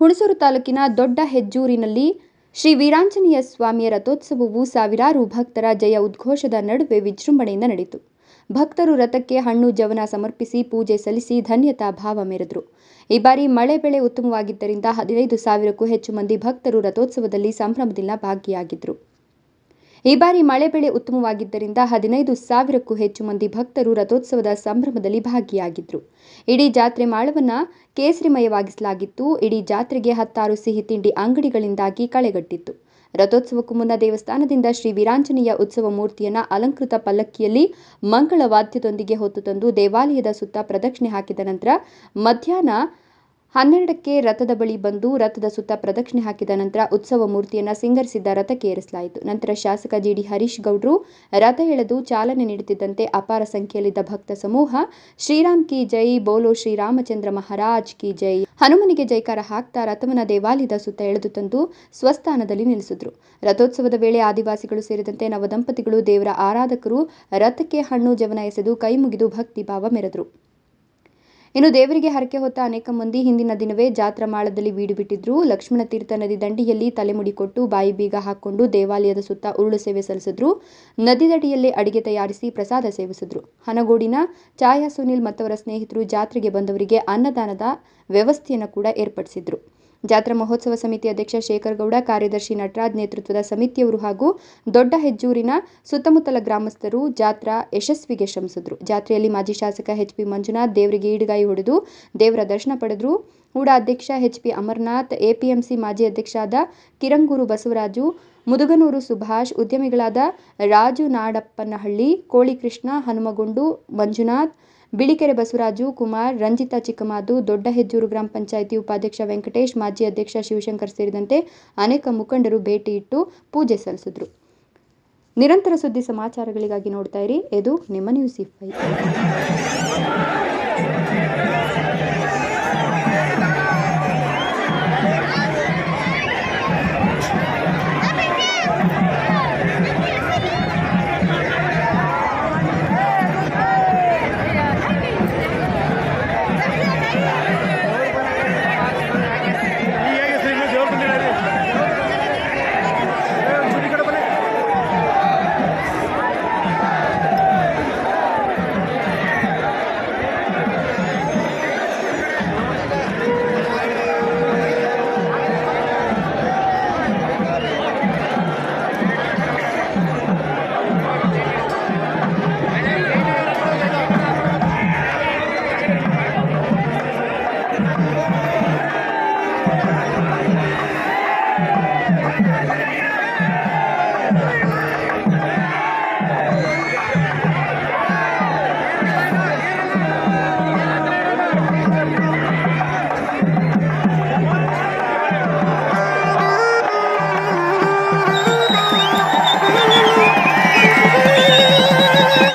ಹುಣಸೂರು ತಾಲೂಕಿನ ದೊಡ್ಡ ಹೆಜ್ಜೂರಿನಲ್ಲಿ ಶ್ರೀ ವೀರಾಂಜನೇಯ ಸ್ವಾಮಿಯ ರಥೋತ್ಸವವು ಸಾವಿರಾರು ಭಕ್ತರ ಜಯ ಉದ್ಘೋಷದ ನಡುವೆ ವಿಜೃಂಭಣೆಯಿಂದ ನಡೆಯಿತು. ಭಕ್ತರು ರಥಕ್ಕೆ ಹಣ್ಣು ಜವನ ಸಮರ್ಪಿಸಿ ಪೂಜೆ ಸಲ್ಲಿಸಿ ಧನ್ಯತಾ ಭಾವ ಮೆರೆದರು. ಈ ಬಾರಿ ಮಳೆ ಬೆಳೆ ಉತ್ತಮವಾಗಿದ್ದರಿಂದ 15,000ಕ್ಕೂ ಹೆಚ್ಚು ಮಂದಿ ಭಕ್ತರು ರಥೋತ್ಸವದಲ್ಲಿ ಸಂಭ್ರಮದಿಂದ ಭಾಗಿಯಾಗಿದ್ದರು. ಇಡೀ ಜಾತ್ರೆ ಮಾಳವನ್ನ ಕೇಸರಿಮಯವಾಗಿಸಲಾಗಿತ್ತು. ಇಡೀ ಜಾತ್ರೆಗೆ 16 ಸಿಹಿ ತಿಂಡಿ ಅಂಗಡಿಗಳಿಂದಾಗಿ ಕಳೆಗಟ್ಟಿತ್ತು. ರಥೋತ್ಸವಕ್ಕೂ ಮುನ್ನ ದೇವಸ್ಥಾನದಿಂದ ಶ್ರೀ ವೀರಾಂಜನೇಯ ಉತ್ಸವ ಮೂರ್ತಿಯನ್ನ ಅಲಂಕೃತ ಪಲ್ಲಕ್ಕಿಯಲ್ಲಿ ಮಂಗಳ ವಾದ್ಯದೊಂದಿಗೆ ಹೊತ್ತು ತಂದು ದೇವಾಲಯದ ಸುತ್ತ ಪ್ರದಕ್ಷಿಣೆ ಹಾಕಿದ ನಂತರ ಮಧ್ಯಾಹ್ನ 12ಕ್ಕೆ ರಥದ ಬಳಿ ಬಂದು ರಥದ ಸುತ್ತ ಪ್ರದಕ್ಷಿಣೆ ಹಾಕಿದ ನಂತರ ಉತ್ಸವ ಮೂರ್ತಿಯನ್ನ ಸಿಂಗರಿಸಿದ್ದ ರಥಕ್ಕೆ ಏರಿಸಲಾಯಿತು. ನಂತರ ಶಾಸಕ ಜಿಡಿ ಹರೀಶ್ ಗೌಡ್ರು ರಥ ಎಳೆದು ಚಾಲನೆ ನೀಡುತ್ತಿದ್ದಂತೆ ಅಪಾರ ಸಂಖ್ಯೆಯಲ್ಲಿದ್ದ ಭಕ್ತ ಸಮೂಹ ಶ್ರೀರಾಮ್ ಕಿ ಜೈ, ಬೋಲೋ ಶ್ರೀರಾಮಚಂದ್ರ ಮಹಾರಾಜ್ ಕಿ ಜೈ, ಹನುಮನಿಗೆ ಜೈಕಾರ ಹಾಕ್ತಾ ರಥವನ್ನ ದೇವಾಲಯದ ಸುತ್ತ ಎಳೆದು ತಂದು ಸ್ವಸ್ಥಾನದಲ್ಲಿ ನಿಲ್ಲಿಸಿದ್ರು. ರಥೋತ್ಸವದ ವೇಳೆ ಆದಿವಾಸಿಗಳು ಸೇರಿದಂತೆ ನವದಂಪತಿಗಳು, ದೇವರ ಆರಾಧಕರು ರಥಕ್ಕೆ ಹಣ್ಣು ಜವನ ಎಸೆದು ಕೈ ಮುಗಿದು ಭಕ್ತಿ ಭಾವ ಮೆರೆದರು. ಇನ್ನು ದೇವರಿಗೆ ಹರಕೆ ಹೊತ್ತ ಅನೇಕ ಮಂದಿ ಹಿಂದಿನ ದಿನವೇ ಜಾತ್ರಾ ಮಾಳದಲ್ಲಿ ಬೀಡು ಬಿಟ್ಟಿದ್ರು. ಲಕ್ಷ್ಮಣ ತೀರ್ಥ ನದಿ ದಂಡೆಯಲ್ಲಿ ತಲೆಮುಡಿ ಕೊಟ್ಟು ಬಾಯಿ ಬೀಗ ಹಾಕೊಂಡು ದೇವಾಲಯದ ಸುತ್ತ ಉರುಳು ಸೇವೆ ಸಲ್ಲಿಸಿದ್ರು. ನದಿ ದಡಿಯಲ್ಲೇ ಅಡಿಗೆ ತಯಾರಿಸಿ ಪ್ರಸಾದ ಸೇವಿಸಿದ್ರು. ಹನಗೋಡಿನ ಛಾಯಾ ಸುನಿಲ್ ಮತ್ತವರ ಸ್ನೇಹಿತರು ಜಾತ್ರೆಗೆ ಬಂದವರಿಗೆ ಅನ್ನದಾನದ ವ್ಯವಸ್ಥೆಯನ್ನು ಕೂಡ ಏರ್ಪಡಿಸಿದ್ರು. ಜಾತ್ರಾ ಮಹೋತ್ಸವ ಸಮಿತಿ ಅಧ್ಯಕ್ಷ ಶೇಖರ್ ಗೌಡ, ಕಾರ್ಯದರ್ಶಿ ನಟರಾಜ್ ನೇತೃತ್ವದ ಸಮಿತಿಯವರು ಹಾಗೂ ದೊಡ್ಡ ಹೆಜ್ಜೂರಿನ ಸುತ್ತಮುತ್ತಲ ಗ್ರಾಮಸ್ಥರು ಜಾತ್ರಾ ಯಶಸ್ವಿಗೆ ಶ್ರಮಿಸಿದ್ರು. ಜಾತ್ರೆಯಲ್ಲಿ ಮಾಜಿ ಶಾಸಕ ಎಚ್ ಪಿ ಮಂಜುನಾಥ್ ದೇವರಿಗೆ ಈಡುಗಾಯಿ ಹೊಡೆದು ದೇವರ ದರ್ಶನ ಪಡೆದರು. ಉಡಾ ಅಧ್ಯಕ್ಷ ಎಚ್ ಪಿ ಅಮರನಾಥ್, ಎಪಿಎಂಸಿ ಮಾಜಿ ಅಧ್ಯಕ್ಷರಾದ ಕಿರಂಗೂರು ಬಸವರಾಜು, ಮುದುಗನೂರು ಸುಭಾಷ್, ಉದ್ಯಮಿಗಳಾದ ರಾಜು ನಾಡಪ್ಪನಹಳ್ಳಿ, ಕೋಳಿ ಕೃಷ್ಣ, ಹನುಮಗೊಂಡು ಮಂಜುನಾಥ್, ಬಿಳಿಕೆರೆ ಬಸವರಾಜು, ಕುಮಾರ್, ರಂಜಿತಾ ಚಿಕ್ಕಮಾದು, ದೊಡ್ಡ ಹೆಜ್ಜೂರು ಗ್ರಾಮ ಪಂಚಾಯಿತಿ ಉಪಾಧ್ಯಕ್ಷ ವೆಂಕಟೇಶ್, ಮಾಜಿ ಅಧ್ಯಕ್ಷ ಶಿವಶಂಕರ್ ಸೇರಿದಂತೆ ಅನೇಕ ಮುಖಂಡರು ಭೇಟಿ ಇಟ್ಟು ಪೂಜೆ ಸಲ್ಲಿಸಿದರು. ನಿರಂತರ ಸುದ್ದಿ ಸಮಾಚಾರಗಳಿಗಾಗಿ ನೋಡ್ತಾ ಇರಿ, ಇದು ನಿಮ್ಮ ನ್ಯೂಸ್ 5.